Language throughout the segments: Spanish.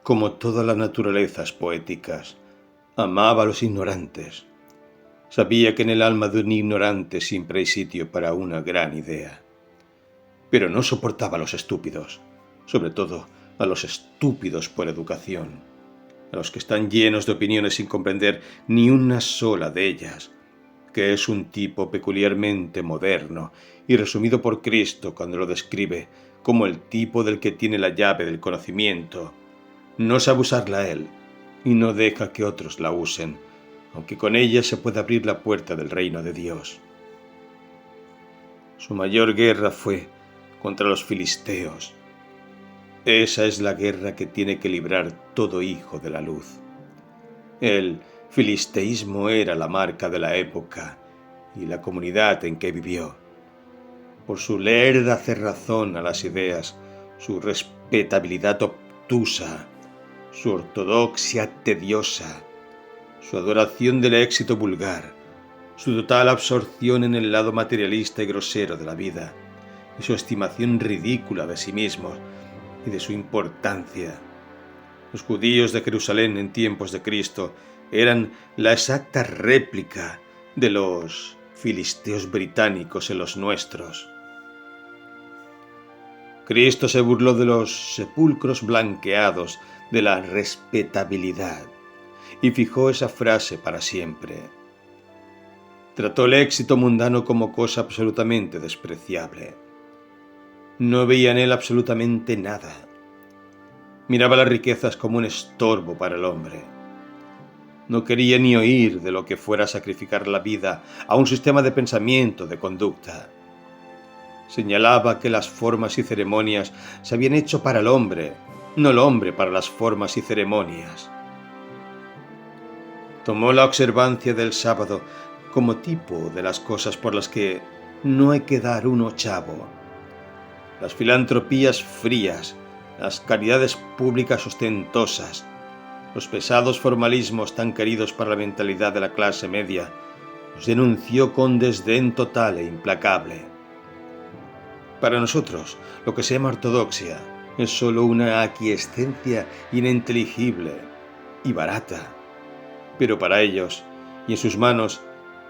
Como todas las naturalezas poéticas, amaba a los ignorantes. Sabía que en el alma de un ignorante siempre hay sitio para una gran idea. Pero no soportaba a los estúpidos, sobre todo a los estúpidos por educación, a los que están llenos de opiniones sin comprender ni una sola de ellas, que es un tipo peculiarmente moderno y resumido por Cristo cuando lo describe como el tipo del que tiene la llave del conocimiento. No sabe usarla él y no deja que otros la usen, aunque con ella se puede abrir la puerta del reino de Dios. Su mayor guerra fue contra los filisteos. Esa es la guerra que tiene que librar todo hijo de la luz. El filisteísmo era la marca de la época y la comunidad en que vivió. Por su lerda cerrazón a las ideas, su respetabilidad obtusa, su ortodoxia tediosa, su adoración del éxito vulgar, su total absorción en el lado materialista y grosero de la vida, y su estimación ridícula de sí mismos y de su importancia. Los judíos de Jerusalén en tiempos de Cristo eran la exacta réplica de los filisteos británicos en los nuestros. Cristo se burló de los sepulcros blanqueados de la respetabilidad y fijó esa frase para siempre. Trató el éxito mundano como cosa absolutamente despreciable. No veía en él absolutamente nada. Miraba las riquezas como un estorbo para el hombre. No quería ni oír de lo que fuera a sacrificar la vida a un sistema de pensamiento, de conducta. Señalaba que las formas y ceremonias se habían hecho para el hombre, no el hombre para las formas y ceremonias. Tomó la observancia del sábado como tipo de las cosas por las que no hay que dar un ochavo. Las filantropías frías, las caridades públicas ostentosas, los pesados formalismos tan queridos para la mentalidad de la clase media, los denunció con desdén total e implacable. Para nosotros, lo que se llama ortodoxia es solo una aquiescencia ininteligible y barata. Pero para ellos, y en sus manos,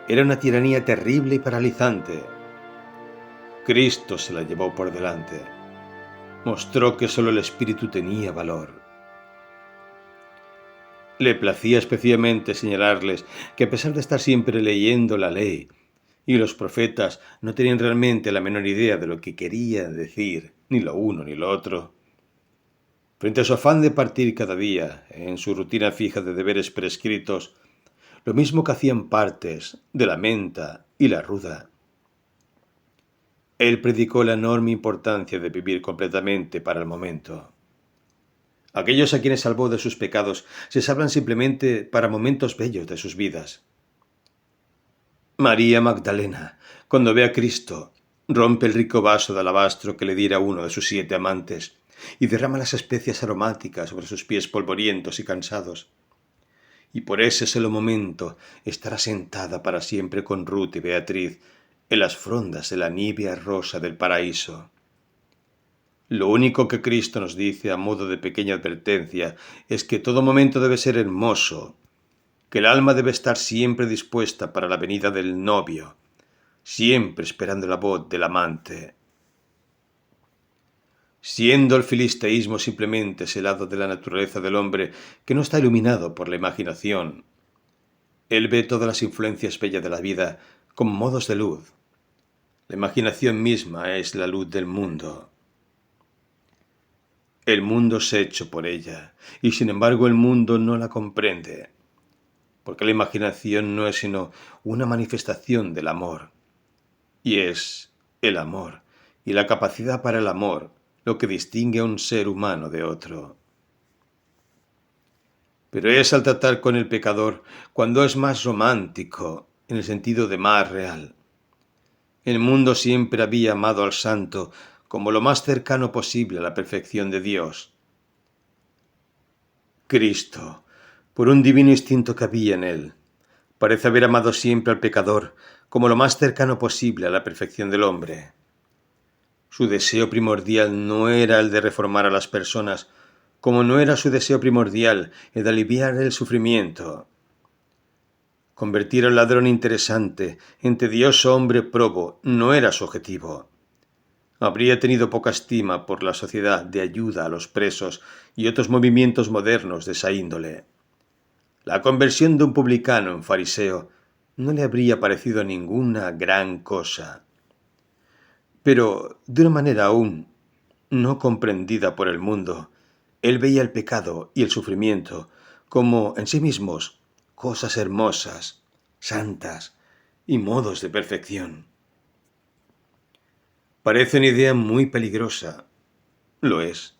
era una tiranía terrible y paralizante. Cristo se la llevó por delante. Mostró que solo el espíritu tenía valor. Le placía especialmente señalarles que a pesar de estar siempre leyendo la ley, y los profetas no tenían realmente la menor idea de lo que quería decir, ni lo uno ni lo otro. Frente a su afán de partir cada día, en su rutina fija de deberes prescritos, lo mismo que hacían partes de la menta y la ruda. Él predicó la enorme importancia de vivir completamente para el momento. Aquellos a quienes salvó de sus pecados se salvan simplemente para momentos bellos de sus vidas. María Magdalena, cuando ve a Cristo, rompe el rico vaso de alabastro que le diera uno de sus 7 amantes y derrama las especias aromáticas sobre sus pies polvorientos y cansados. Y por ese solo momento estará sentada para siempre con Ruth y Beatriz en las frondas de la nívea rosa del paraíso. Lo único que Cristo nos dice a modo de pequeña advertencia es que todo momento debe ser hermoso, que el alma debe estar siempre dispuesta para la venida del novio, siempre esperando la voz del amante. Siendo el filisteísmo simplemente ese lado de la naturaleza del hombre que no está iluminado por la imaginación, él ve todas las influencias bellas de la vida como modos de luz. La imaginación misma es la luz del mundo. El mundo es hecho por ella, y sin embargo el mundo no la comprende, porque la imaginación no es sino una manifestación del amor, y es el amor y la capacidad para el amor lo que distingue a un ser humano de otro. Pero es al tratar con el pecador cuando es más romántico, en el sentido de más real. El mundo siempre había amado al santo como lo más cercano posible a la perfección de Dios. Cristo, por un divino instinto que había en él, parece haber amado siempre al pecador como lo más cercano posible a la perfección del hombre. Su deseo primordial no era el de reformar a las personas, como no era su deseo primordial el de aliviar el sufrimiento. Convertir al ladrón interesante en tedioso hombre probo no era su objetivo. Habría tenido poca estima por la sociedad de ayuda a los presos y otros movimientos modernos de esa índole. La conversión de un publicano en fariseo no le habría parecido ninguna gran cosa. Pero, de una manera aún no comprendida por el mundo, él veía el pecado y el sufrimiento como en sí mismos cosas hermosas, santas y modos de perfección. Parece una idea muy peligrosa. Lo es.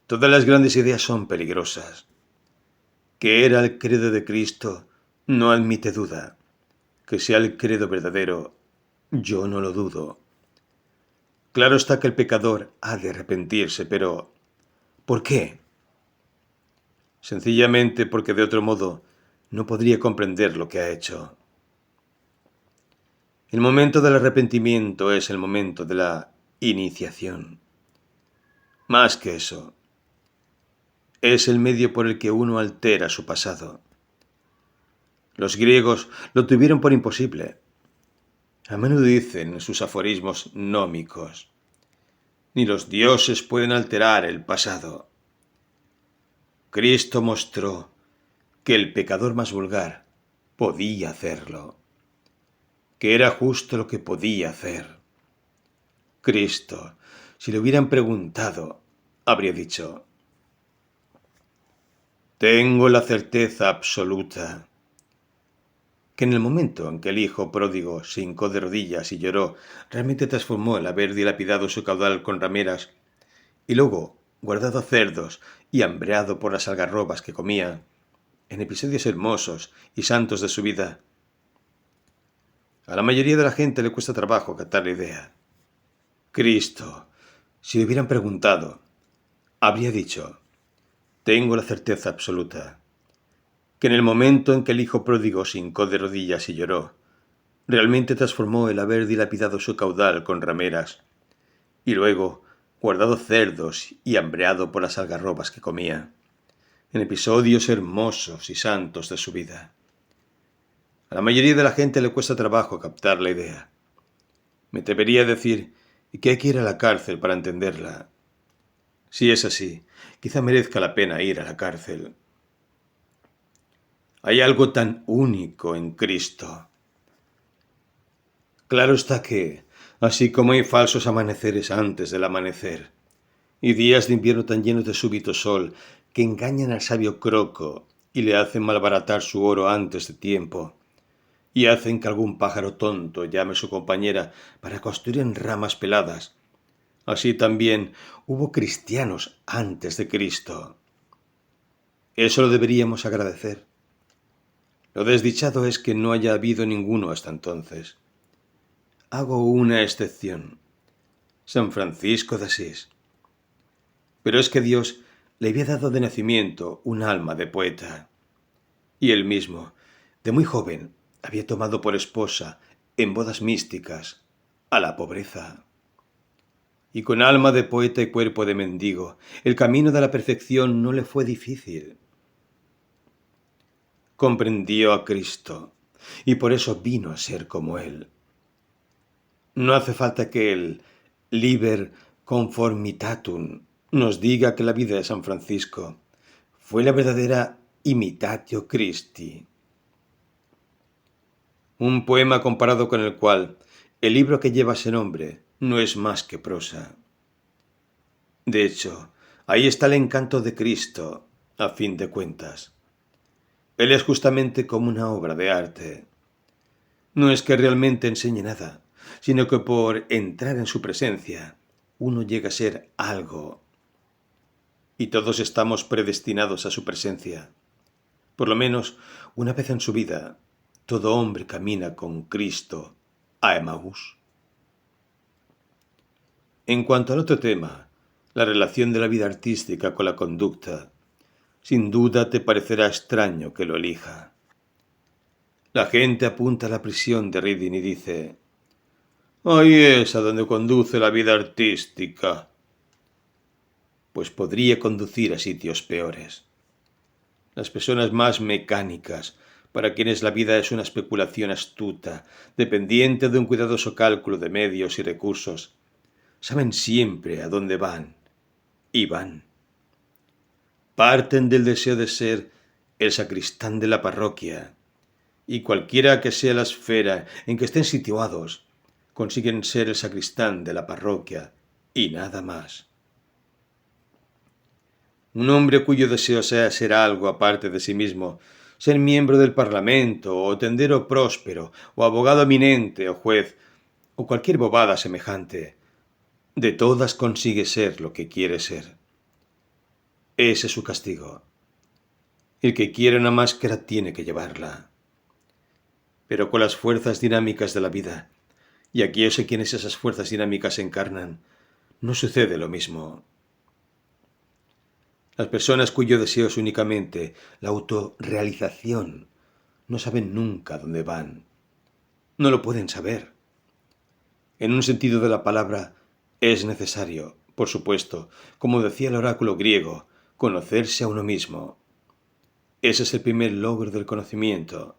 Todas las grandes ideas son peligrosas. Que era el credo de Cristo no admite duda. Que sea el credo verdadero, yo no lo dudo. Claro está que el pecador ha de arrepentirse, pero ¿por qué? Sencillamente porque de otro modo no podría comprender lo que ha hecho. El momento del arrepentimiento es el momento de la iniciación. Más que eso, es el medio por el que uno altera su pasado. Los griegos lo tuvieron por imposible. A menudo dicen en sus aforismos gnómicos: ni los dioses pueden alterar el pasado. Cristo mostró que el pecador más vulgar podía hacerlo, que era justo lo que podía hacer. Cristo, si le hubieran preguntado, habría dicho: tengo la certeza absoluta que en el momento en que el hijo pródigo se hincó de rodillas y lloró, realmente transformó el haber dilapidado su caudal con rameras y luego guardado cerdos y hambreado por las algarrobas que comía, en episodios hermosos y santos de su vida. A la mayoría de la gente le cuesta trabajo captar la idea. Cristo, si le hubieran preguntado, habría dicho: tengo la certeza absoluta que en el momento en que el hijo pródigo se hincó de rodillas y lloró, realmente transformó el haber dilapidado su caudal con rameras y luego guardado cerdos y hambreado por las algarrobas que comía, en episodios hermosos y santos de su vida. A la mayoría de la gente le cuesta trabajo captar la idea. Me atrevería a decir que hay que ir a la cárcel para entenderla. Si es así, quizá merezca la pena ir a la cárcel. Hay algo tan único en Cristo. Claro está que, así como hay falsos amaneceres antes del amanecer, y días de invierno tan llenos de súbito sol que engañan al sabio croco y le hacen malbaratar su oro antes de tiempo, y hacen que algún pájaro tonto llame a su compañera para construir en ramas peladas, así también hubo cristianos antes de Cristo. Eso lo deberíamos agradecer. Lo desdichado es que no haya habido ninguno hasta entonces. Hago una excepción: San Francisco de Asís. Pero es que Dios le había dado de nacimiento un alma de poeta. Y él mismo, de muy joven, había tomado por esposa, en bodas místicas, a la pobreza. Y con alma de poeta y cuerpo de mendigo, el camino de la perfección no le fue difícil. Comprendió a Cristo, y por eso vino a ser como Él. No hace falta que el Liber Conformitatum nos diga que la vida de San Francisco fue la verdadera imitatio Christi. Un poema comparado con el cual el libro que lleva ese nombre no es más que prosa. De hecho, ahí está el encanto de Cristo, a fin de cuentas. Él es justamente como una obra de arte. No es que realmente enseñe nada, sino que por entrar en su presencia, uno llega a ser algo. Y todos estamos predestinados a su presencia. Por lo menos, una vez en su vida, todo hombre camina con Cristo a Emaús. En cuanto al otro tema, la relación de la vida artística con la conducta, sin duda te parecerá extraño que lo elija. La gente apunta a la prisión de Reading y dice: ahí es a donde conduce la vida artística. pues podría conducir a sitios peores. Las personas más mecánicas, para quienes la vida es una especulación astuta, dependiente de un cuidadoso cálculo de medios y recursos, saben siempre a dónde van, y van. Parten del deseo de ser el sacristán de la parroquia, y cualquiera que sea la esfera en que estén situados, consiguen ser el sacristán de la parroquia, y nada más. Un hombre cuyo deseo sea ser algo aparte de sí mismo, ser miembro del Parlamento, o tendero próspero, o abogado eminente, o juez, o cualquier bobada semejante, de todas consigue ser lo que quiere ser. Ese es su castigo. El que quiere una máscara tiene que llevarla. Pero con las fuerzas dinámicas de la vida, y aquí yo sé quiénes esas fuerzas dinámicas encarnan, no sucede lo mismo. Las personas cuyo deseo es únicamente la autorrealización no saben nunca dónde van. No lo pueden saber. En un sentido de la palabra, es necesario, por supuesto, como decía el oráculo griego, conocerse a uno mismo. Ese es el primer logro del conocimiento.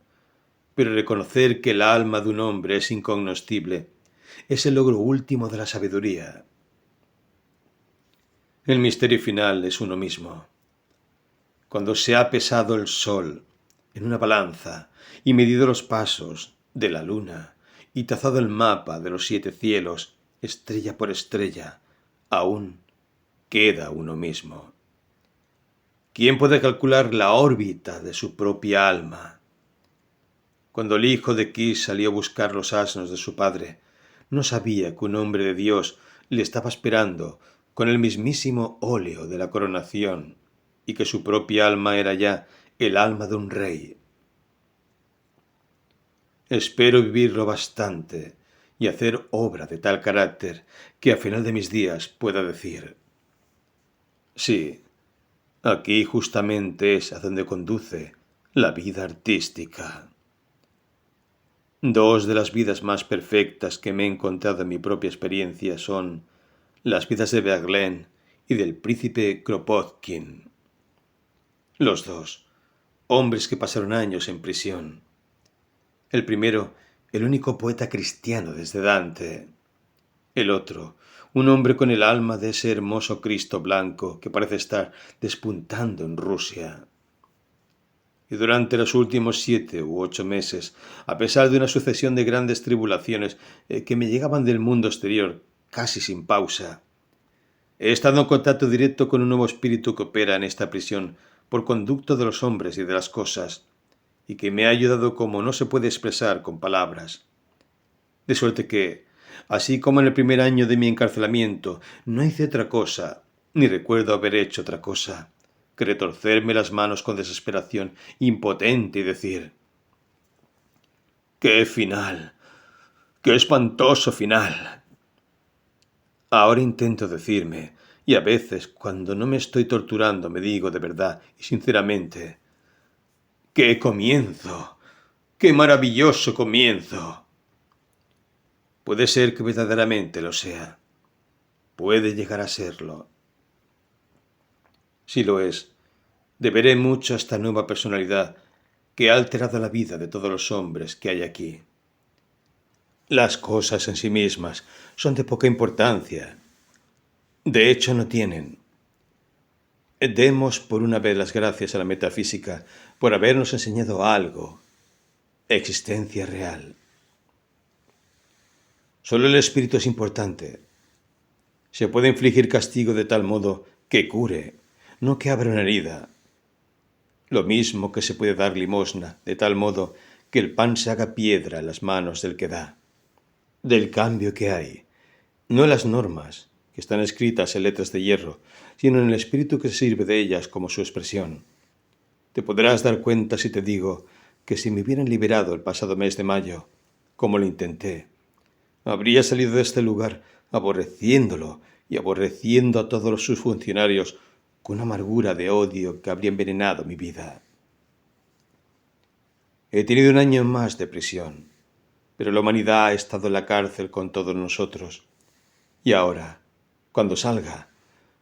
Pero reconocer que el alma de un hombre es incognoscible es el logro último de la sabiduría. El misterio final es uno mismo. Cuando se ha pesado el sol en una balanza y medido los pasos de la luna y trazado el mapa de los 7 cielos, estrella por estrella, aún queda uno mismo. ¿Quién puede calcular la órbita de su propia alma? Cuando el hijo de Kis salió a buscar los asnos de su padre, no sabía que un hombre de Dios le estaba esperando con el mismísimo óleo de la coronación y que su propia alma era ya el alma de un rey. Espero vivir lo bastante y hacer obra de tal carácter que a final de mis días pueda decir: sí, aquí justamente es a donde conduce la vida artística. 2 de las vidas más perfectas que me he encontrado en mi propia experiencia son las vidas de Verlaine y del príncipe Kropotkin. Los dos, hombres que pasaron años en prisión. El primero, el único poeta cristiano desde Dante. El otro, un hombre con el alma de ese hermoso Cristo blanco que parece estar despuntando en Rusia. Y durante los últimos 7 u 8 meses, a pesar de una sucesión de grandes tribulaciones que me llegaban del mundo exterior casi sin pausa, he estado en contacto directo con un nuevo espíritu que opera en esta prisión por conducto de los hombres y de las cosas, y que me ha ayudado como no se puede expresar con palabras. De suerte que, así como en el primer año de mi encarcelamiento, no hice otra cosa, ni recuerdo haber hecho otra cosa, que retorcerme las manos con desesperación impotente y decir: ¡qué final! ¡Qué espantoso final! Ahora intento decirme, y a veces cuando no me estoy torturando me digo de verdad y sinceramente: ¡qué comienzo! ¡Qué maravilloso comienzo! Puede ser que verdaderamente lo sea. Puede llegar a serlo. Si lo es, deberé mucho a esta nueva personalidad que ha alterado la vida de todos los hombres que hay aquí. Las cosas en sí mismas son de poca importancia. De hecho, no tienen. Demos por una vez las gracias a la metafísica por habernos enseñado algo, existencia real. Solo el espíritu es importante. Se puede infligir castigo de tal modo que cure, no que abra una herida. Lo mismo que se puede dar limosna, de tal modo que el pan se haga piedra en las manos del que da. Del cambio que hay, no en las normas, que están escritas en letras de hierro, sino en el espíritu que se sirve de ellas como su expresión. Te podrás dar cuenta si te digo que si me hubieran liberado el pasado mes de mayo, como lo intenté, habría salido de este lugar aborreciéndolo y aborreciendo a todos sus funcionarios con una amargura de odio que habría envenenado mi vida. He tenido un año más de prisión, pero la humanidad ha estado en la cárcel con todos nosotros. Y ahora, cuando salga,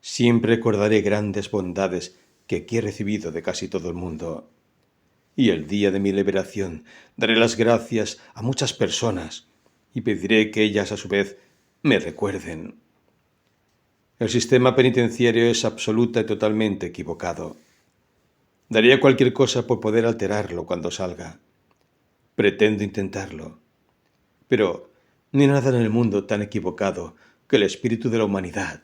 Siempre recordaré grandes bondades que aquí he recibido de casi todo el mundo. Y el día de mi liberación daré las gracias a muchas personas y pediré que ellas a su vez me recuerden. El sistema penitenciario es absoluta y totalmente equivocado. Daría cualquier cosa por poder alterarlo cuando salga. Pretendo intentarlo. Pero no hay nada en el mundo tan equivocado que el espíritu de la humanidad,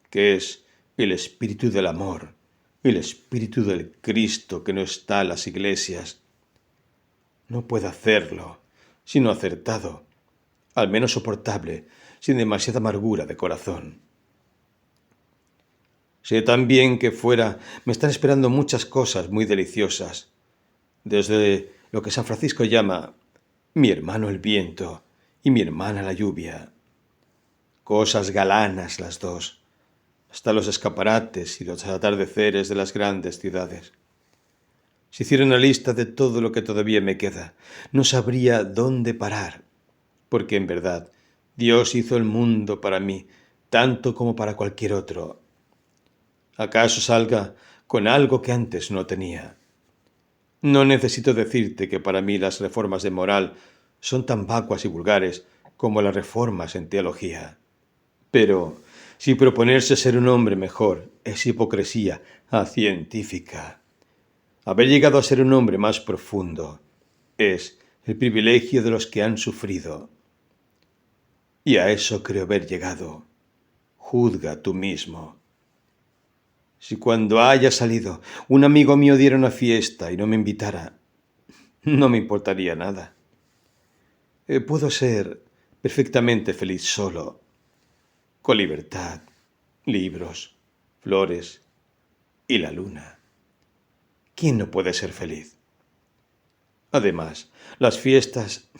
que es el espíritu del amor, el espíritu del Cristo que no está en las iglesias. No puede hacerlo, sino acertado, al menos soportable, sin demasiada amargura de corazón. Sé también que fuera me están esperando muchas cosas muy deliciosas, desde lo que San Francisco llama mi hermano el viento y mi hermana la lluvia. Cosas galanas las dos, hasta los escaparates y los atardeceres de las grandes ciudades. Si hiciera una lista de todo lo que todavía me queda, no sabría dónde parar, porque en verdad Dios hizo el mundo para mí, tanto como para cualquier otro. ¿Acaso salga con algo que antes no tenía? No necesito decirte que para mí las reformas de moral son tan vacuas y vulgares como las reformas en teología. Pero si proponerse ser un hombre mejor es hipocresía científica, haber llegado a ser un hombre más profundo es el privilegio de los que han sufrido. Y a eso creo haber llegado. Juzga tú mismo. Si cuando haya salido un amigo mío diera una fiesta y no me invitara, no me importaría nada. Puedo ser perfectamente feliz solo, con libertad, libros, flores y la luna. ¿Quién no puede ser feliz? Además, las fiestas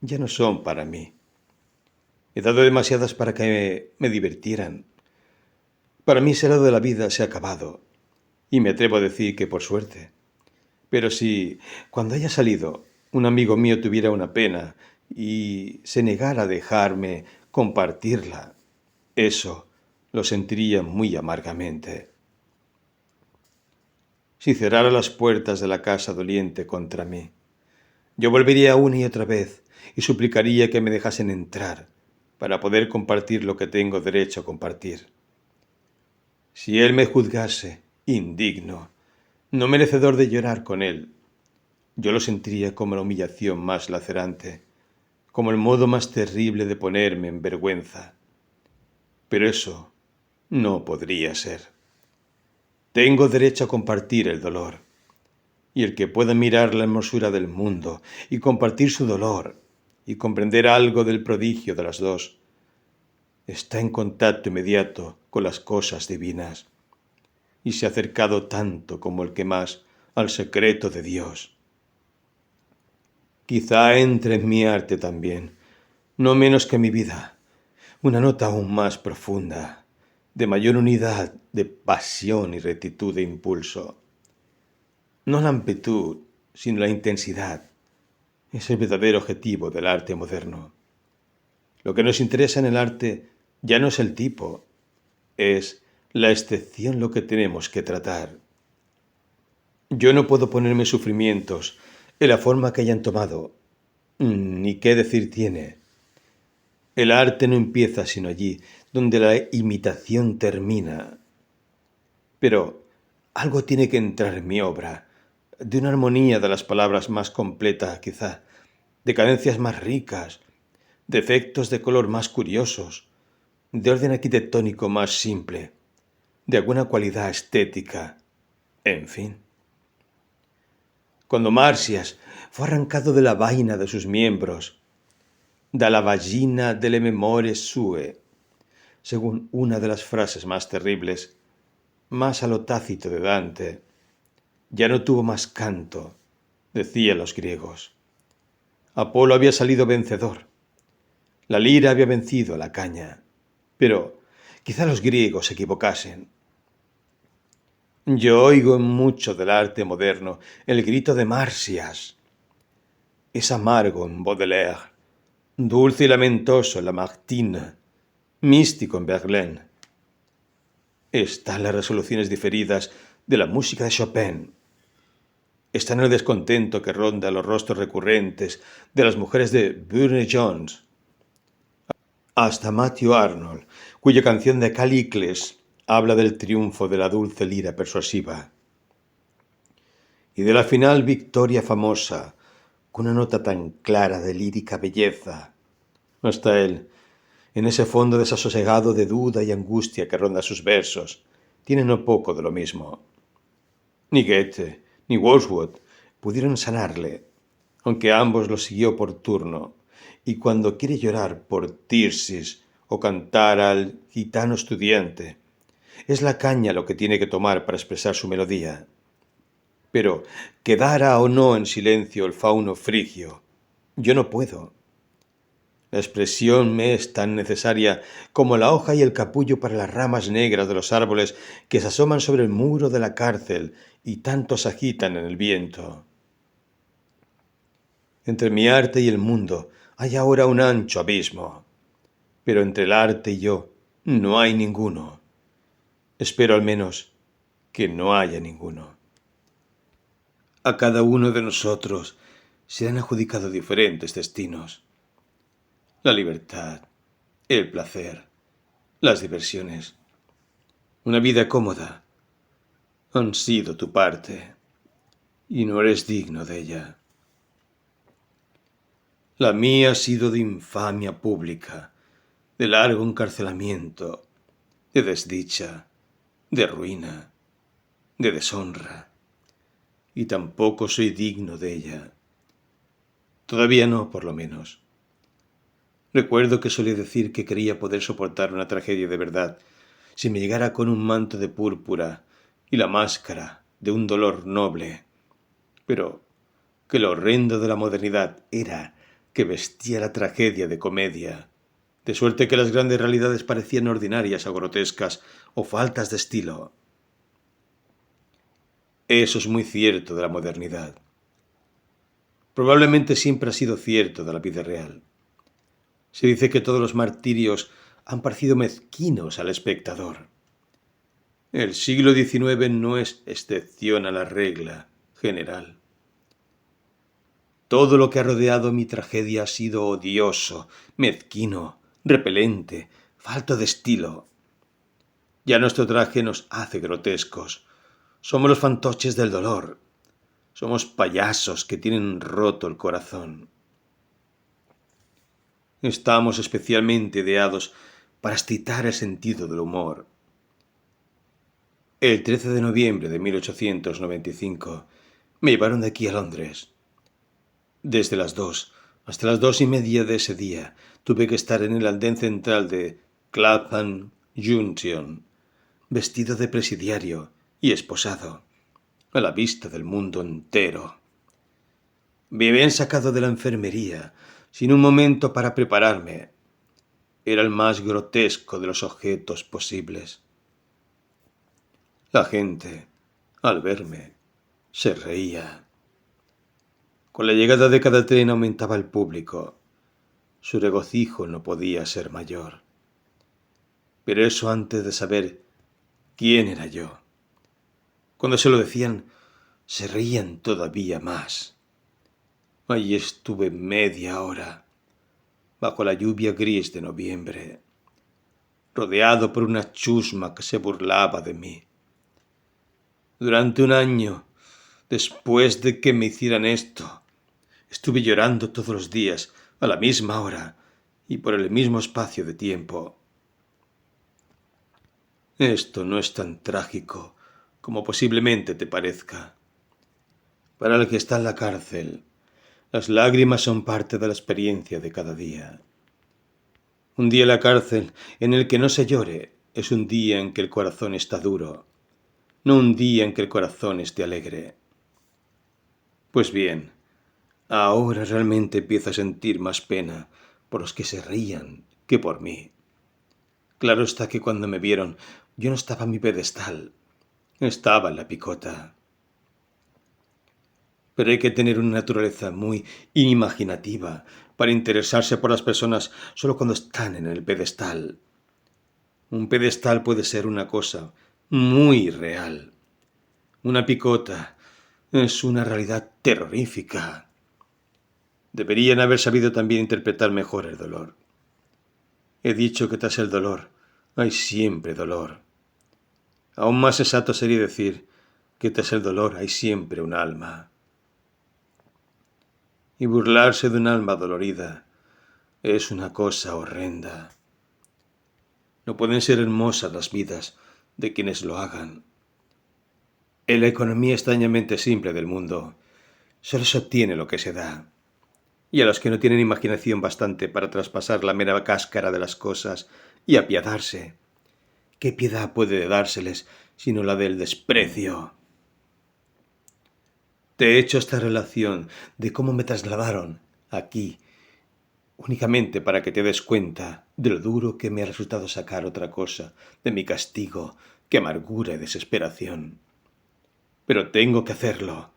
ya no son para mí. He dado demasiadas para que me divirtieran. Para mí ese lado de la vida se ha acabado, y me atrevo a decir que por suerte. Pero si, cuando haya salido, un amigo mío tuviera una pena y se negara a dejarme compartirla, eso lo sentiría muy amargamente. Si cerrara las puertas de la casa doliente contra mí, yo volvería una y otra vez y suplicaría que me dejasen entrar para poder compartir lo que tengo derecho a compartir. Si él me juzgase indigno, no merecedor de llorar con él, yo lo sentiría como la humillación más lacerante, como el modo más terrible de ponerme en vergüenza. Pero eso no podría ser. Tengo derecho a compartir el dolor, y el que pueda mirar la hermosura del mundo y compartir su dolor y comprender algo del prodigio de las dos, está en contacto inmediato con las cosas divinas y se ha acercado tanto como el que más al secreto de Dios. Quizá entre en mi arte también, no menos que mi vida, una nota aún más profunda, de mayor unidad de pasión y rectitud de impulso. No la amplitud, sino la intensidad, es el verdadero objetivo del arte moderno. Lo que nos interesa en el arte ya no es el tipo, es la excepción lo que tenemos que tratar. Yo no puedo ponerme sufrimientos en la forma que hayan tomado, ni qué decir tiene. El arte no empieza sino allí, donde la imitación termina. Pero algo tiene que entrar en mi obra, de una armonía de las palabras más completa, quizá, de cadencias más ricas, de efectos de color más curiosos, de orden arquitectónico más simple, de alguna cualidad estética, en fin. Cuando Marsias fue arrancado de la vaina de sus miembros, da la vagina delle memorie sue, según una de las frases más terribles, más a lo Tácito de Dante, ya no tuvo más canto, decían los griegos. Apolo había salido vencedor. La lira había vencido a la caña. Pero quizá los griegos se equivocasen. Yo oigo en mucho del arte moderno el grito de Marsias. Es amargo en Baudelaire, dulce y lamentoso en Lamartine, místico en Verlaine. Están las resoluciones diferidas de la música de Chopin. Está en el descontento que ronda los rostros recurrentes de las mujeres de Burne Jones, hasta Matthew Arnold, cuya canción de Callicles habla del triunfo de la dulce lira persuasiva y de la final victoria famosa, con una nota tan clara de lírica belleza. Hasta él, en ese fondo desasosegado de duda y angustia que ronda sus versos, tiene no poco de lo mismo. Ni Goethe ni Wordsworth pudieron sanarle, aunque ambos lo siguió por turno, y cuando quiere llorar por Tirsis o cantar al gitano estudiante, es la caña lo que tiene que tomar para expresar su melodía. Pero quedara o no en silencio el fauno frigio, yo no puedo. La expresión me es tan necesaria como la hoja y el capullo para las ramas negras de los árboles que se asoman sobre el muro de la cárcel y tanto se agitan en el viento. Entre mi arte y el mundo hay ahora un ancho abismo, pero entre el arte y yo no hay ninguno. Espero al menos que no haya ninguno. A cada uno de nosotros se han adjudicado diferentes destinos. La libertad, el placer, las diversiones, una vida cómoda, han sido tu parte, y no eres digno de ella. La mía ha sido de infamia pública, de largo encarcelamiento, de desdicha, de ruina, de deshonra, y tampoco soy digno de ella. Todavía no, por lo menos. Recuerdo que solía decir que quería poder soportar una tragedia de verdad si me llegara con un manto de púrpura y la máscara de un dolor noble, pero que lo horrendo de la modernidad era que vestía la tragedia de comedia, de suerte que las grandes realidades parecían ordinarias o grotescas o faltas de estilo. Eso es muy cierto de la modernidad. Probablemente siempre ha sido cierto de la vida real. Se dice que todos los martirios han parecido mezquinos al espectador. El siglo XIX no es excepción a la regla general. Todo lo que ha rodeado mi tragedia ha sido odioso, mezquino, repelente, falto de estilo. Ya nuestro traje nos hace grotescos. Somos los fantoches del dolor. Somos payasos que tienen roto el corazón. Estamos especialmente ideados para excitar el sentido del humor. El 13 de noviembre de 1895 me llevaron de aquí a Londres. Desde las 2 hasta las 2:30 de ese día tuve que estar en el andén central de Clapham Junction, vestido de presidiario y esposado, a la vista del mundo entero. Me habían sacado de la enfermería sin un momento para prepararme. Era el más grotesco de los objetos posibles. La gente, al verme, se reía. Con la llegada de cada tren aumentaba el público. Su regocijo no podía ser mayor. Pero eso antes de saber quién era yo. Cuando se lo decían, se reían todavía más. Allí estuve media hora, bajo la lluvia gris de noviembre, rodeado por una chusma que se burlaba de mí. Durante un año, después de que me hicieran esto, estuve llorando todos los días, a la misma hora y por el mismo espacio de tiempo. Esto no es tan trágico como posiblemente te parezca. Para el que está en la cárcel, las lágrimas son parte de la experiencia de cada día. Un día en la cárcel en el que no se llore es un día en que el corazón está duro, no un día en que el corazón esté alegre. Pues bien, ahora realmente empiezo a sentir más pena por los que se reían que por mí. Claro está que cuando me vieron yo no estaba en mi pedestal, estaba en la picota. Pero hay que tener una naturaleza muy inimaginativa para interesarse por las personas solo cuando están en el pedestal. Un pedestal puede ser una cosa muy real. Una picota es una realidad terrorífica. Deberían haber sabido también interpretar mejor el dolor. He dicho que tras el dolor hay siempre dolor. Aún más exacto sería decir que tras el dolor hay siempre un alma. Y burlarse de un alma dolorida es una cosa horrenda. No pueden ser hermosas las vidas de quienes lo hagan. En la economía extrañamente simple del mundo, solo se obtiene lo que se da. Y a los que no tienen imaginación bastante para traspasar la mera cáscara de las cosas y apiadarse, ¿qué piedad puede dárseles sino la del desprecio? Te he hecho esta relación de cómo me trasladaron aquí, únicamente para que te des cuenta de lo duro que me ha resultado sacar otra cosa de mi castigo que amargura y desesperación. Pero tengo que hacerlo,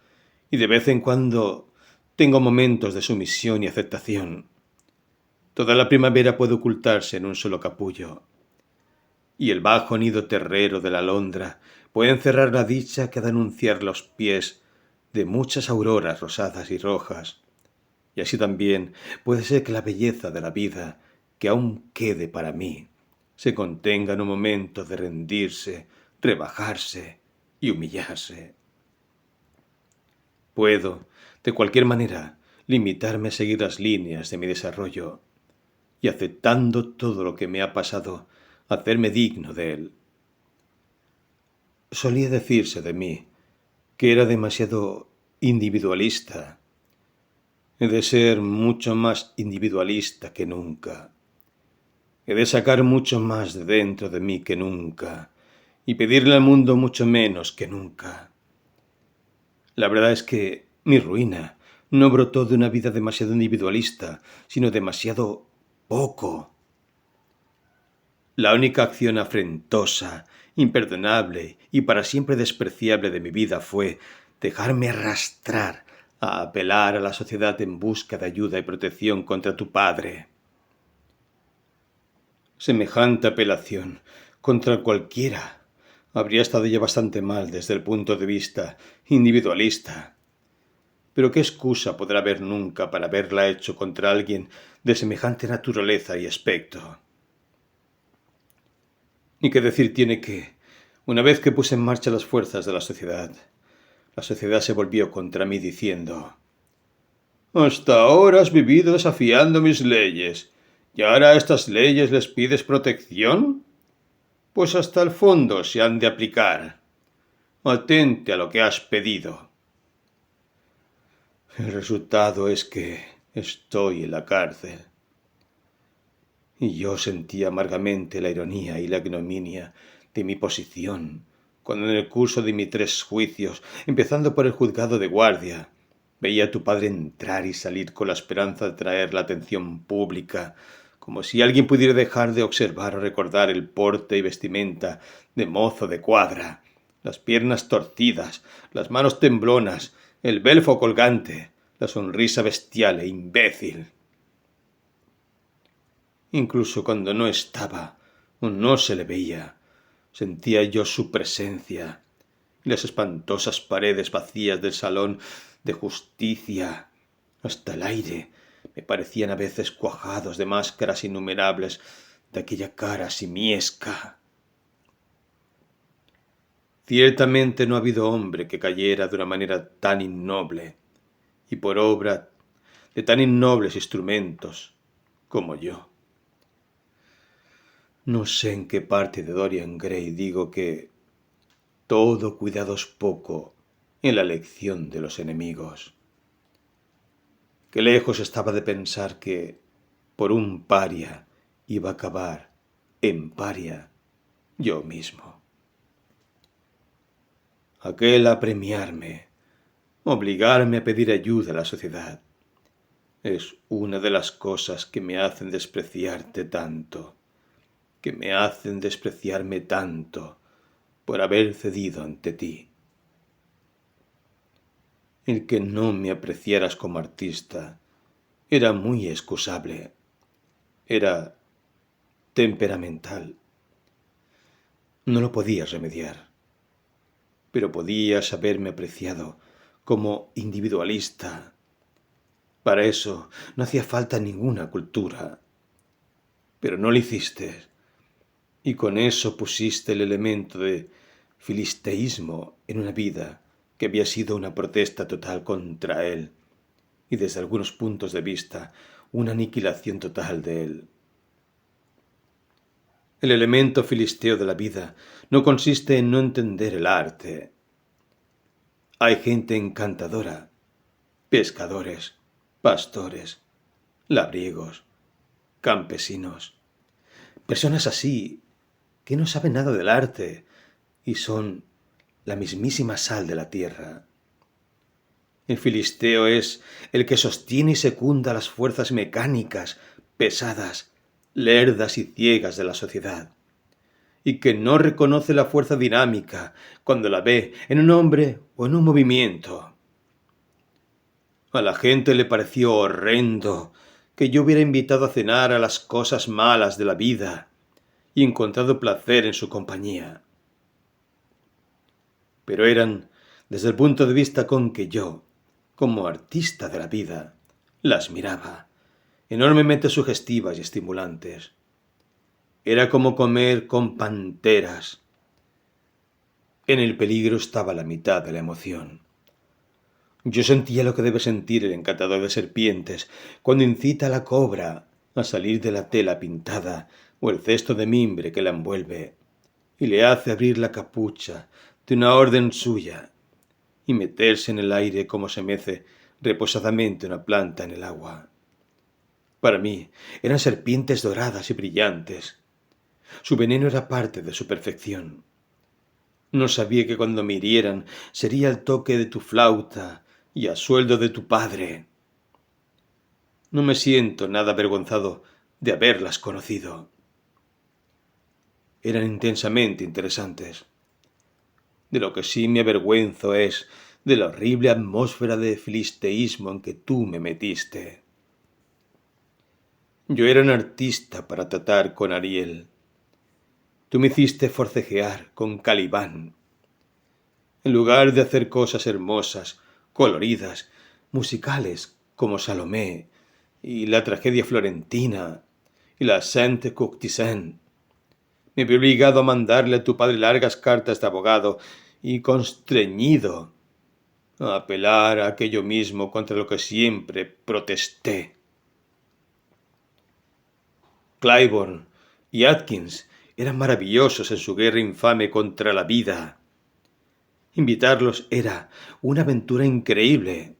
y de vez en cuando tengo momentos de sumisión y aceptación. Toda la primavera puede ocultarse en un solo capullo, y el bajo nido terrero de la alondra puede encerrar la dicha que ha de anunciar los pies de muchas auroras rosadas y rojas. Y así también puede ser que la belleza de la vida, que aún quede para mí, se contenga en un momento de rendirse, rebajarse y humillarse. Puedo, de cualquier manera, limitarme a seguir las líneas de mi desarrollo y, aceptando todo lo que me ha pasado, hacerme digno de él. Solía decirse de mí que era demasiado individualista. He de ser mucho más individualista que nunca. He de sacar mucho más de dentro de mí que nunca y pedirle al mundo mucho menos que nunca. La verdad es que mi ruina no brotó de una vida demasiado individualista, sino demasiado poco. La única acción afrentosa, imperdonable y para siempre despreciable de mi vida fue dejarme arrastrar a apelar a la sociedad en busca de ayuda y protección contra tu padre. Semejante apelación contra cualquiera habría estado ya bastante mal desde el punto de vista individualista. Pero ¿qué excusa podrá haber nunca para haberla hecho contra alguien de semejante naturaleza y aspecto? Ni qué decir tiene que, una vez que puse en marcha las fuerzas de la sociedad se volvió contra mí diciendo: «Hasta ahora has vivido desafiando mis leyes, ¿y ahora a estas leyes les pides protección? Pues hasta el fondo se han de aplicar. Atente a lo que has pedido». El resultado es que estoy en la cárcel. Y yo sentí amargamente la ironía y la ignominia de mi posición, cuando en el curso de mis 3 juicios, empezando por el juzgado de guardia, veía a tu padre entrar y salir con la esperanza de traer la atención pública, como si alguien pudiera dejar de observar o recordar el porte y vestimenta de mozo de cuadra, las piernas torcidas, las manos temblonas, el belfo colgante, la sonrisa bestial e imbécil. Incluso cuando no estaba o no se le veía, sentía yo su presencia, y las espantosas paredes vacías del salón de justicia, hasta el aire, me parecían a veces cuajados de máscaras innumerables de aquella cara simiesca. Ciertamente no ha habido hombre que cayera de una manera tan innoble y por obra de tan innobles instrumentos como yo. No sé en qué parte de Dorian Gray digo que todo cuidado es poco en la elección de los enemigos. Que lejos estaba de pensar que por un paria iba a acabar en paria yo mismo. Aquel apremiarme, obligarme a pedir ayuda a la sociedad, es una de las cosas que me hacen despreciarte tanto, que me hacen despreciarme tanto por haber cedido ante ti. El que no me apreciaras como artista era muy excusable, era temperamental, No lo podías remediar, pero podías haberme apreciado como individualista. Para eso no hacía falta ninguna cultura, pero no lo hiciste, y con eso pusiste el elemento de filisteísmo en una vida que había sido una protesta total contra él, y desde algunos puntos de vista una aniquilación total de él. El elemento filisteo de la vida no consiste en no entender el arte. Hay gente encantadora, pescadores, pastores, labriegos, campesinos, personas así que no saben nada del arte y son la mismísima sal de la tierra. El filisteo es el que sostiene y secunda las fuerzas mecánicas, pesadas, lerdas y ciegas de la sociedad, y que no reconoce la fuerza dinámica cuando la ve en un hombre o en un movimiento. A la gente le pareció horrendo que yo hubiera invitado a cenar a las cosas malas de la vida y encontrado placer en su compañía. Pero eran desde el punto de vista con que yo, como artista de la vida, las miraba, enormemente sugestivas y estimulantes. Era como comer con panteras. En el peligro estaba la mitad de la emoción. Yo sentía lo que debe sentir el encantador de serpientes cuando incita a la cobra a salir de la tela pintada o el cesto de mimbre que la envuelve y le hace abrir la capucha de una orden suya y meterse en el aire como se mece reposadamente una planta en el agua. Para mí eran serpientes doradas y brillantes. Su veneno era parte de su perfección. No sabía que cuando me hirieran sería el toque de tu flauta y a sueldo de tu padre. No me siento nada avergonzado de haberlas conocido. Eran intensamente interesantes. De lo que sí me avergüenzo es de la horrible atmósfera de filisteísmo en que tú me metiste. Yo era un artista para tratar con Ariel. Tú me hiciste forcejear con Calibán. En lugar de hacer cosas hermosas, coloridas, musicales como Salomé y la tragedia florentina y la Sainte Courtisane, me vi obligado a mandarle a tu padre largas cartas de abogado y constreñido a apelar a aquello mismo contra lo que siempre protesté. Claiborne y Atkins eran maravillosos en su guerra infame contra la vida. Invitarlos era una aventura increíble.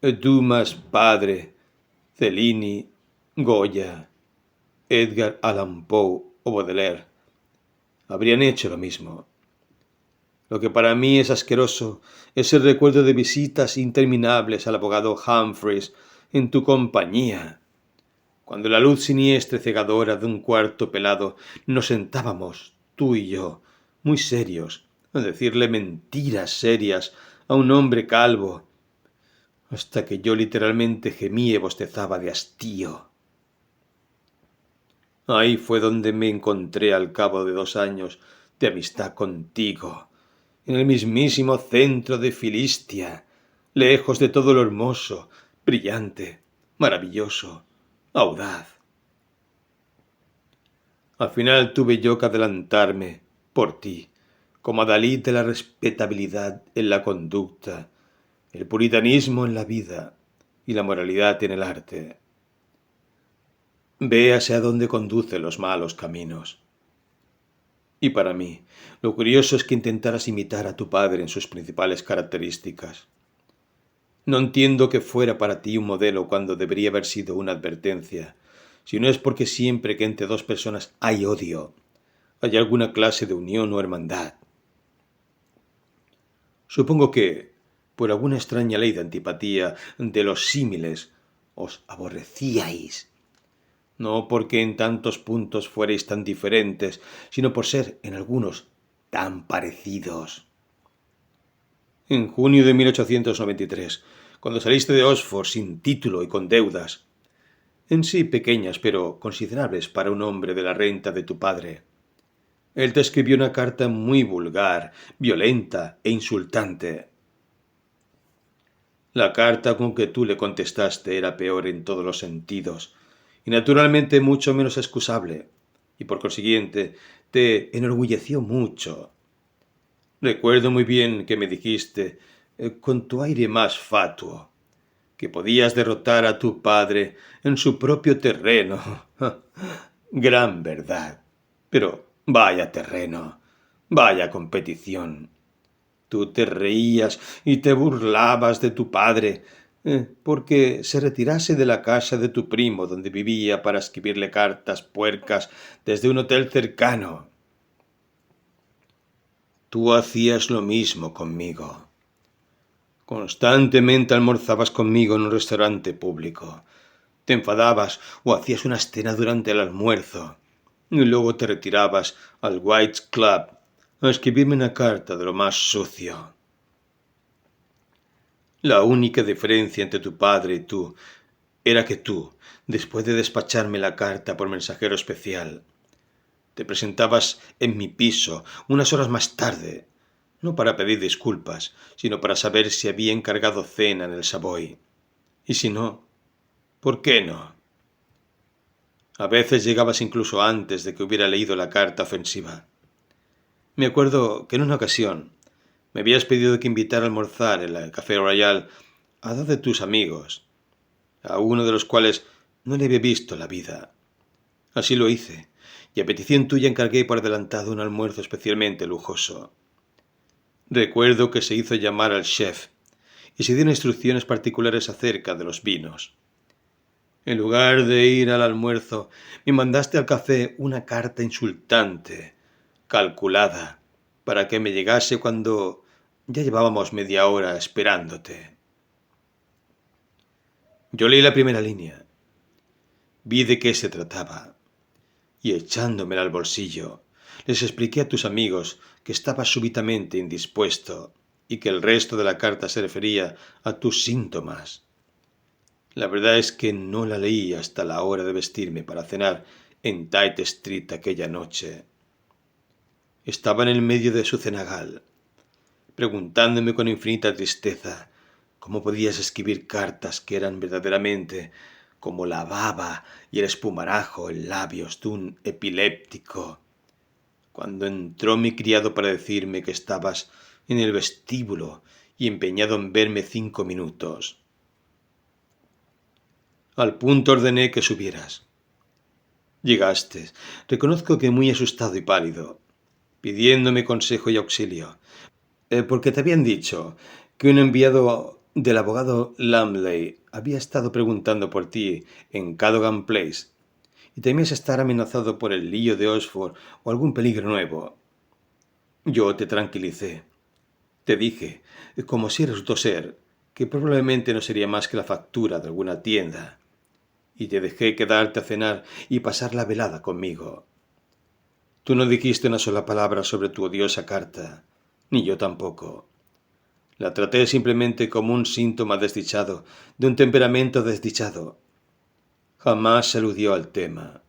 Dumas padre, Cellini, Goya, Edgar Allan Poe o Baudelaire habrían hecho lo mismo. Lo que para mí es asqueroso es el recuerdo de visitas interminables al abogado Humphreys en tu compañía, cuando la luz siniestra y cegadora de un cuarto pelado nos sentábamos, tú y yo, muy serios, a decirle mentiras serias a un hombre calvo, hasta que yo literalmente gemía y bostezaba de hastío. Ahí fue donde me encontré al cabo de 2 años de amistad contigo, en el mismísimo centro de Filistia, lejos de todo lo hermoso, brillante, maravilloso, audaz. Al final tuve yo que adelantarme por ti, como adalid de la respetabilidad en la conducta, el puritanismo en la vida y la moralidad en el arte. Véase a dónde conducen los malos caminos. Y para mí, lo curioso es que intentaras imitar a tu padre en sus principales características. No entiendo que fuera para ti un modelo cuando debería haber sido una advertencia, si no es porque siempre que entre dos personas hay odio, hay alguna clase de unión o hermandad. Supongo que, por alguna extraña ley de antipatía de los símiles, os aborrecíais. No porque en tantos puntos fuerais tan diferentes, sino por ser, en algunos, tan parecidos. En junio de 1893, cuando saliste de Oxford sin título y con deudas, en sí pequeñas pero considerables para un hombre de la renta de tu padre, Él te escribió una carta muy vulgar, violenta e insultante. La carta con que tú le contestaste era peor en todos los sentidos, y naturalmente mucho menos excusable, y por consiguiente te enorgulleció mucho. Recuerdo muy bien que me dijiste, con tu aire más fatuo, que podías derrotar a tu padre en su propio terreno. Gran verdad. Pero vaya terreno, vaya competición. Tú te reías y te burlabas de tu padre, porque se retirase de la casa de tu primo donde vivía para escribirle cartas puercas desde un hotel cercano. Tú hacías lo mismo conmigo. Constantemente almorzabas conmigo en un restaurante público. Te enfadabas o hacías una escena durante el almuerzo y luego te retirabas al White's Club a escribirme una carta de lo más sucio. La única diferencia entre tu padre y tú era que tú, después de despacharme la carta por mensajero especial, te presentabas en mi piso unas horas más tarde, no para pedir disculpas, sino para saber si había encargado cena en el Savoy. Y si no, ¿por qué no? A veces llegabas incluso antes de que hubiera leído la carta ofensiva. Me acuerdo que en una ocasión me habías pedido que invitara a almorzar en el Café Royal a dos de tus amigos, a uno de los cuales no le había visto en la vida. Así lo hice, y a petición tuya encargué por adelantado un almuerzo especialmente lujoso. Recuerdo que se hizo llamar al chef y se dieron instrucciones particulares acerca de los vinos. En lugar de ir al almuerzo, me mandaste al café una carta insultante, calculada, para que me llegase cuando ya llevábamos media hora esperándote. Yo leí la primera línea, vi de qué se trataba, y echándomela al bolsillo, les expliqué a tus amigos que estaba súbitamente indispuesto y que el resto de la carta se refería a tus síntomas. La verdad es que no la leí hasta la hora de vestirme para cenar en Tite Street aquella noche. Estaba en el medio de su cenagal, preguntándome con infinita tristeza cómo podías escribir cartas que eran verdaderamente como la baba y el espumarajo en labios de un epiléptico, cuando entró mi criado para decirme que estabas en el vestíbulo y empeñado en verme 5 minutos. Al punto ordené que subieras. Llegaste, reconozco que muy asustado y pálido, pidiéndome consejo y auxilio, porque te habían dicho que un enviado del abogado Lumley había estado preguntando por ti en Cadogan Place y temías estar amenazado por el lío de Oxford o algún peligro nuevo. Yo te tranquilicé. Te dije, como si resultó ser, que probablemente no sería más que la factura de alguna tienda, y te dejé quedarte a cenar y pasar la velada conmigo. Tú no dijiste una sola palabra sobre tu odiosa carta, ni yo tampoco. La traté simplemente como un síntoma desdichado de un temperamento desdichado. Jamás se aludió al tema.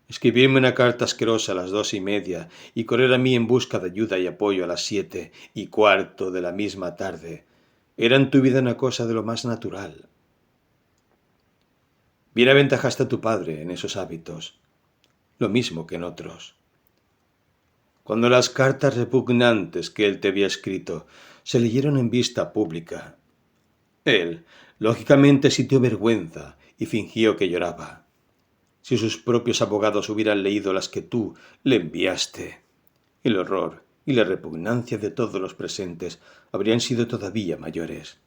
Escribirme una carta asquerosa a las 2:30 y correr a mí en busca de ayuda y apoyo a las 7:15 de la misma tarde era en tu vida una cosa de lo más natural. Bien aventajaste a tu padre en esos hábitos, lo mismo que en otros. Cuando las cartas repugnantes que él te había escrito se leyeron en vista pública, él, lógicamente, sintió vergüenza y fingió que lloraba. Si sus propios abogados hubieran leído las que tú le enviaste, el horror y la repugnancia de todos los presentes habrían sido todavía mayores.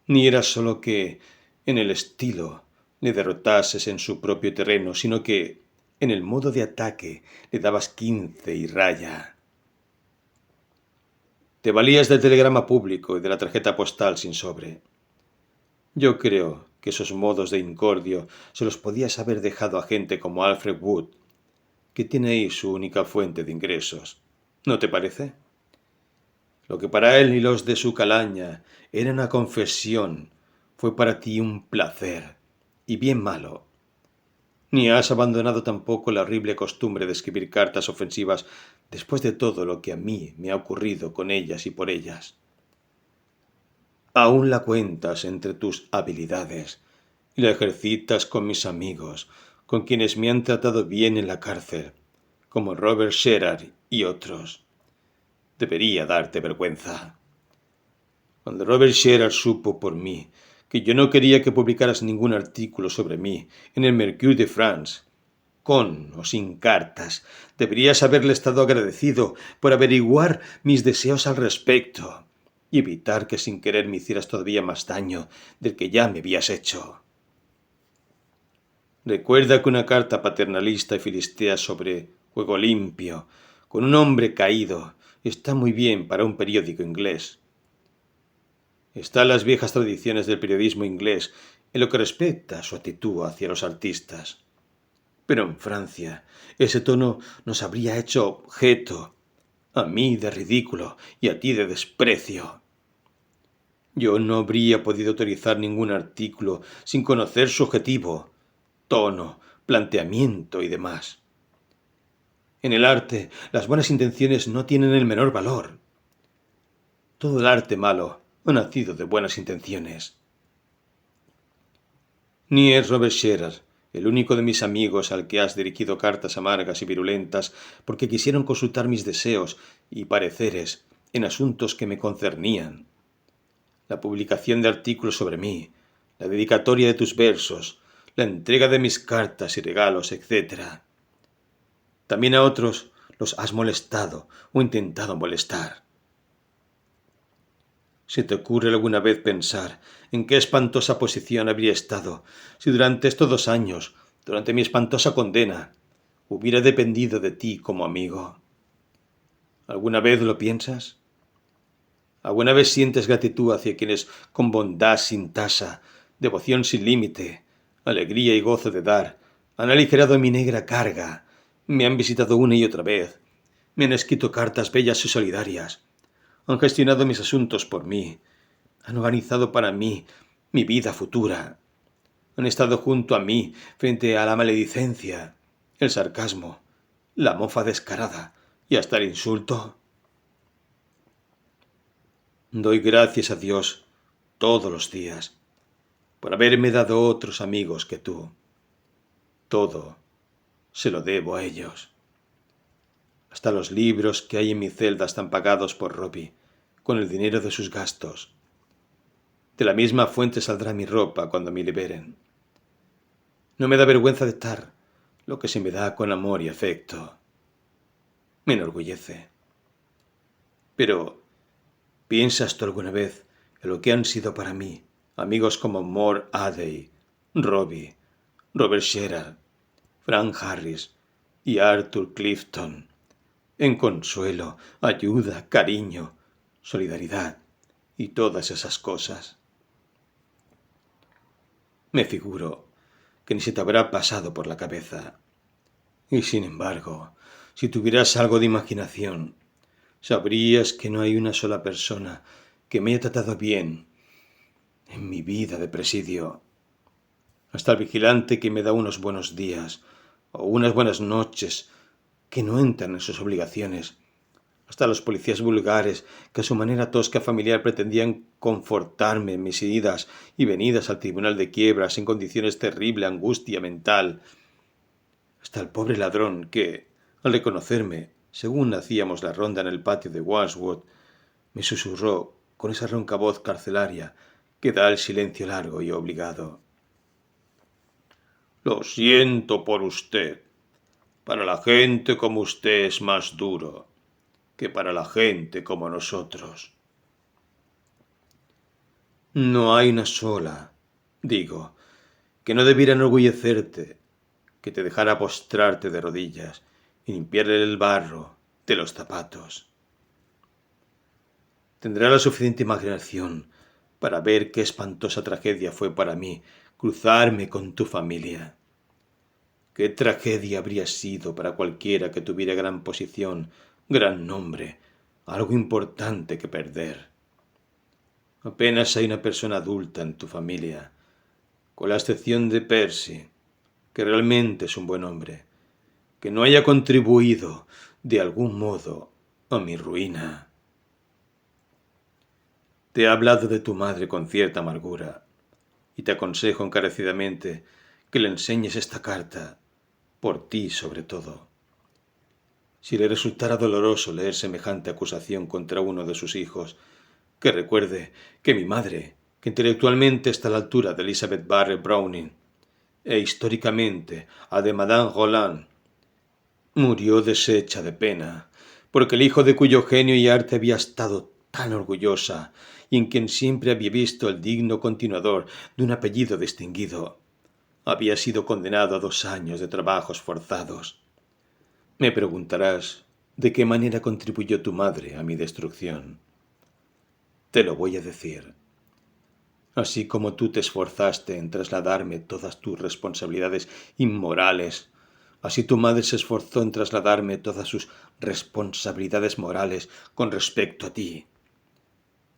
Ni era sólo que, en el estilo, le derrotases en su propio terreno, sino que, en el modo de ataque, le dabas 15 y raya. Te valías del telegrama público y de la tarjeta postal sin sobre. Yo creo que esos modos de incordio se los podías haber dejado a gente como Alfred Wood, que tiene ahí su única fuente de ingresos. ¿No te parece? Lo que para él y los de su calaña era una confesión, fue para ti un placer, y bien malo. ni has abandonado tampoco la horrible costumbre de escribir cartas ofensivas después de todo lo que a mí me ha ocurrido con ellas y por ellas. Aún la cuentas entre tus habilidades y la ejercitas con mis amigos, con quienes me han tratado bien en la cárcel, como Robert Sherard y otros. Debería darte vergüenza. Cuando Robert Sherard supo por mí que yo no quería que publicaras ningún artículo sobre mí en el Mercure de France, con o sin cartas, deberías haberle estado agradecido por averiguar mis deseos al respecto y evitar que sin querer me hicieras todavía más daño del que ya me habías hecho. Recuerda que una carta paternalista y filistea sobre juego limpio, con un hombre caído, está muy bien para un periódico inglés. Están las viejas tradiciones del periodismo inglés en lo que respecta a su actitud hacia los artistas. Pero en Francia ese tono nos habría hecho objeto, a mí de ridículo y a ti de desprecio. Yo no habría podido autorizar ningún artículo sin conocer su objetivo, tono, planteamiento y demás. En el arte, las buenas intenciones no tienen el menor valor. Todo el arte malo ha nacido de buenas intenciones. Ni es Robert Sherard el único de mis amigos al que has dirigido cartas amargas y virulentas porque quisieron consultar mis deseos y pareceres en asuntos que me concernían. La publicación de artículos sobre mí, la dedicatoria de tus versos, la entrega de mis cartas y regalos, etc. También a otros los has molestado o intentado molestar. ¿Se te ocurre alguna vez pensar en qué espantosa posición habría estado si durante estos 2 años, durante mi espantosa condena, hubiera dependido de ti como amigo? ¿Alguna vez lo piensas? ¿Alguna vez sientes gratitud hacia quienes con bondad sin tasa, devoción sin límite, alegría y gozo de dar, han aligerado mi negra carga, me han visitado una y otra vez, me han escrito cartas bellas y solidarias, han gestionado mis asuntos por mí, han organizado para mí mi vida futura, han estado junto a mí frente a la maledicencia, el sarcasmo, la mofa descarada y hasta el insulto? Doy gracias a Dios todos los días por haberme dado otros amigos que tú. Todo se lo debo a ellos. Hasta los libros que hay en mi celda están pagados por Robbie, con el dinero de sus gastos. De la misma fuente saldrá mi ropa cuando me liberen. No me da vergüenza de estar lo que se me da con amor y afecto. Me enorgullece. Pero, ¿piensas tú alguna vez en lo que han sido para mí amigos como More Adey, Robbie, Robert Sherard, Frank Harris y Arthur Clifton, en consuelo, ayuda, cariño, solidaridad y todas esas cosas? Me figuro que ni se te habrá pasado por la cabeza. Y sin embargo, si tuvieras algo de imaginación, sabrías que no hay una sola persona que me haya tratado bien en mi vida de presidio. Hasta el vigilante que me da unos buenos días o unas buenas noches que no entran en sus obligaciones, hasta los policías vulgares que a su manera tosca familiar pretendían confortarme en mis idas y venidas al tribunal de quiebras en condiciones de terrible angustia mental, hasta el pobre ladrón que, al reconocerme, según hacíamos la ronda en el patio de Wandsworth, me susurró con esa ronca voz carcelaria que da el silencio largo y obligado: «Lo siento por usted. Para la gente como usted es más duro que para la gente como nosotros». No hay una sola, digo, que no debiera enorgullecerte, que te dejara postrarte de rodillas y limpiarle el barro de los zapatos. Tendrá la suficiente imaginación para ver qué espantosa tragedia fue para mí cruzarme con tu familia. Qué tragedia habría sido para cualquiera que tuviera gran posición, gran nombre, algo importante que perder. Apenas hay una persona adulta en tu familia, con la excepción de Percy, que realmente es un buen hombre, que no haya contribuido de algún modo a mi ruina. Te he hablado de tu madre con cierta amargura y te aconsejo encarecidamente que le enseñes esta carta, por ti sobre todo. Si le resultara doloroso leer semejante acusación contra uno de sus hijos, que recuerde que mi madre, que intelectualmente está a la altura de Elizabeth Barrett Browning, e históricamente a de Madame Roland, murió deshecha de pena, porque el hijo de cuyo genio y arte había estado tan orgullosa, y en quien siempre había visto el digno continuador de un apellido distinguido, había sido condenado a 2 años de trabajos forzados. Me preguntarás de qué manera contribuyó tu madre a mi destrucción. Te lo voy a decir. Así como tú te esforzaste en trasladarme todas tus responsabilidades inmorales, así tu madre se esforzó en trasladarme todas sus responsabilidades morales con respecto a ti.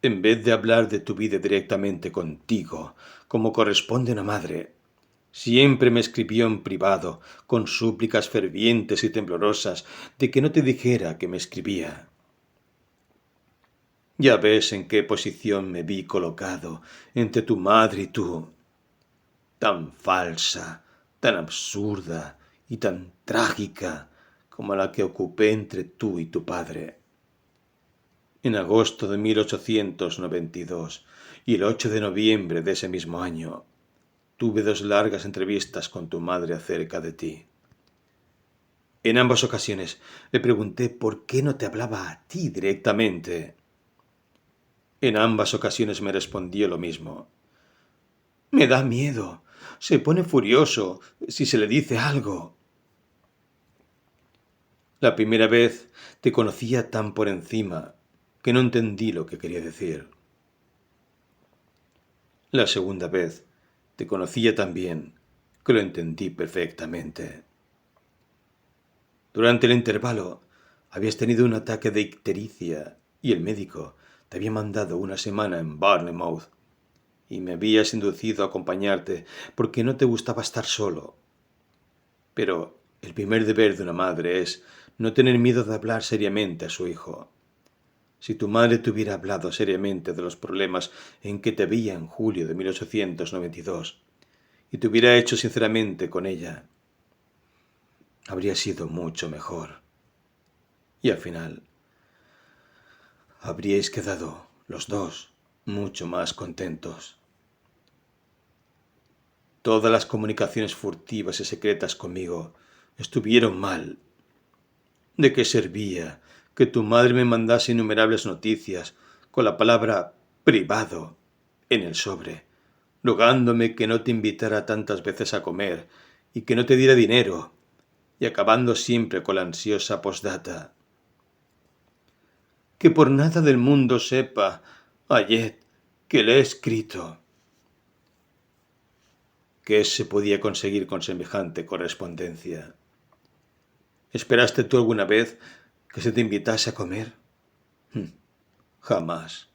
En vez de hablar de tu vida directamente contigo, como corresponde a una madre, siempre me escribió en privado, con súplicas fervientes y temblorosas de que no te dijera que me escribía. Ya ves en qué posición me vi colocado entre tu madre y tú, tan falsa, tan absurda y tan trágica como la que ocupé entre tú y tu padre. En agosto de 1892 y el 8 de noviembre de ese mismo año, tuve 2 largas entrevistas con tu madre acerca de ti. En ambas ocasiones le pregunté por qué no te hablaba a ti directamente. En ambas ocasiones me respondió lo mismo. Me da miedo. Se pone furioso si se le dice algo. La primera vez te conocía tan por encima que no entendí lo que quería decir. La segunda vez te conocía tan bien que lo entendí perfectamente. Durante el intervalo habías tenido un ataque de ictericia y el médico te había mandado una semana en Bournemouth y me habías inducido a acompañarte porque no te gustaba estar solo. Pero el primer deber de una madre es no tener miedo de hablar seriamente a su hijo. Si tu madre te hubiera hablado seriamente de los problemas en que te veía en julio de 1892 y te hubiera hecho sinceramente con ella, habría sido mucho mejor. Y al final, habríais quedado los dos mucho más contentos. Todas las comunicaciones furtivas y secretas conmigo estuvieron mal. ¿De qué servía que tu madre me mandase innumerables noticias con la palabra privado en el sobre, rogándome que no te invitara tantas veces a comer y que no te diera dinero, y acabando siempre con la ansiosa postdata? Que por nada del mundo sepa, Ayet, que le he escrito. ¿Qué se podía conseguir con semejante correspondencia? ¿Esperaste tú alguna vez que se te invitase a comer? Jamás.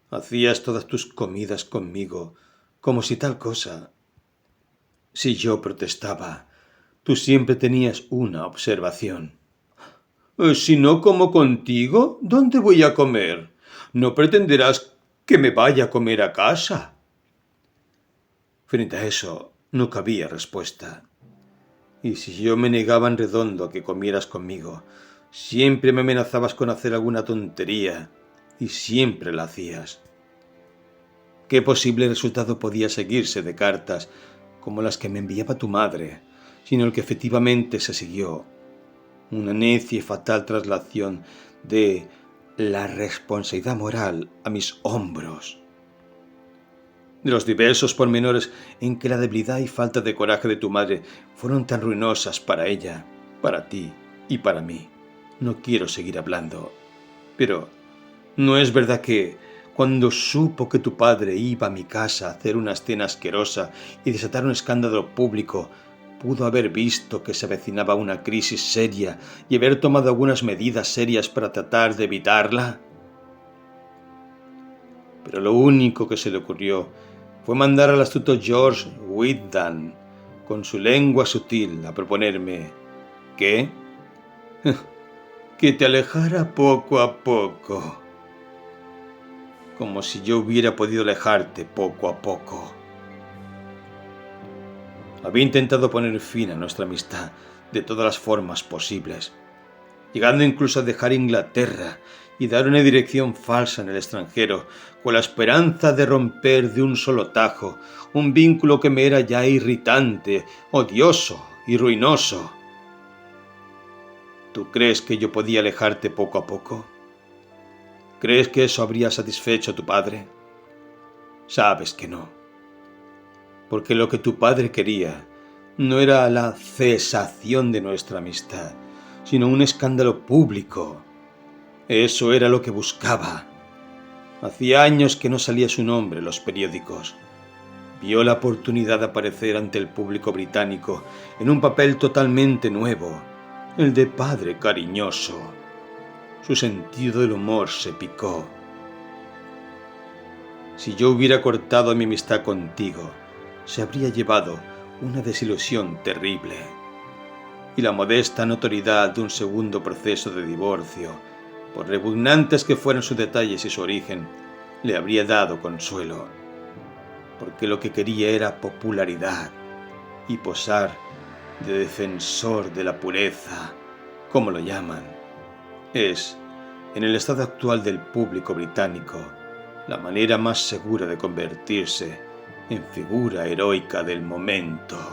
Hacías todas tus comidas conmigo, como si tal cosa. Si yo protestaba, tú siempre tenías una observación. Si no como contigo, ¿dónde voy a comer? No pretenderás que me vaya a comer a casa. Frente a eso, no cabía respuesta. Y si yo me negaba en redondo a que comieras conmigo, siempre me amenazabas con hacer alguna tontería, y siempre la hacías. ¿Qué posible resultado podía seguirse de cartas como las que me enviaba tu madre, sino el que efectivamente se siguió? Una necia y fatal traslación de la responsabilidad moral a mis hombros. De los diversos pormenores en que la debilidad y falta de coraje de tu madre fueron tan ruinosas para ella, para ti y para mí, no quiero seguir hablando. Pero ¿no es verdad que, cuando supo que tu padre iba a mi casa a hacer una escena asquerosa y desatar un escándalo público, pudo haber visto que se avecinaba una crisis seria y haber tomado algunas medidas serias para tratar de evitarla? Pero lo único que se le ocurrió fue mandar al astuto George Whitdan con su lengua sutil, a proponerme ¿qué? Que te alejara poco a poco. Como si yo hubiera podido alejarte poco a poco. Había intentado poner fin a nuestra amistad de todas las formas posibles, llegando incluso a dejar Inglaterra y dar una dirección falsa en el extranjero, con la esperanza de romper de un solo tajo un vínculo que me era ya irritante, odioso y ruinoso. ¿Tú crees que yo podía alejarte poco a poco? ¿Crees que eso habría satisfecho a tu padre? Sabes que no. Porque lo que tu padre quería no era la cesación de nuestra amistad, sino un escándalo público. Eso era lo que buscaba. Hacía años que no salía su nombre en los periódicos. Vio la oportunidad de aparecer ante el público británico en un papel totalmente nuevo, el de padre cariñoso. Su sentido del humor se picó. Si yo hubiera cortado mi amistad contigo, se habría llevado una desilusión terrible. Y la modesta notoriedad de un segundo proceso de divorcio, por repugnantes que fueran sus detalles y su origen, le habría dado consuelo. Porque lo que quería era popularidad y posar de defensor de la pureza, como lo llaman. Es, en el estado actual del público británico, la manera más segura de convertirse en figura heroica del momento.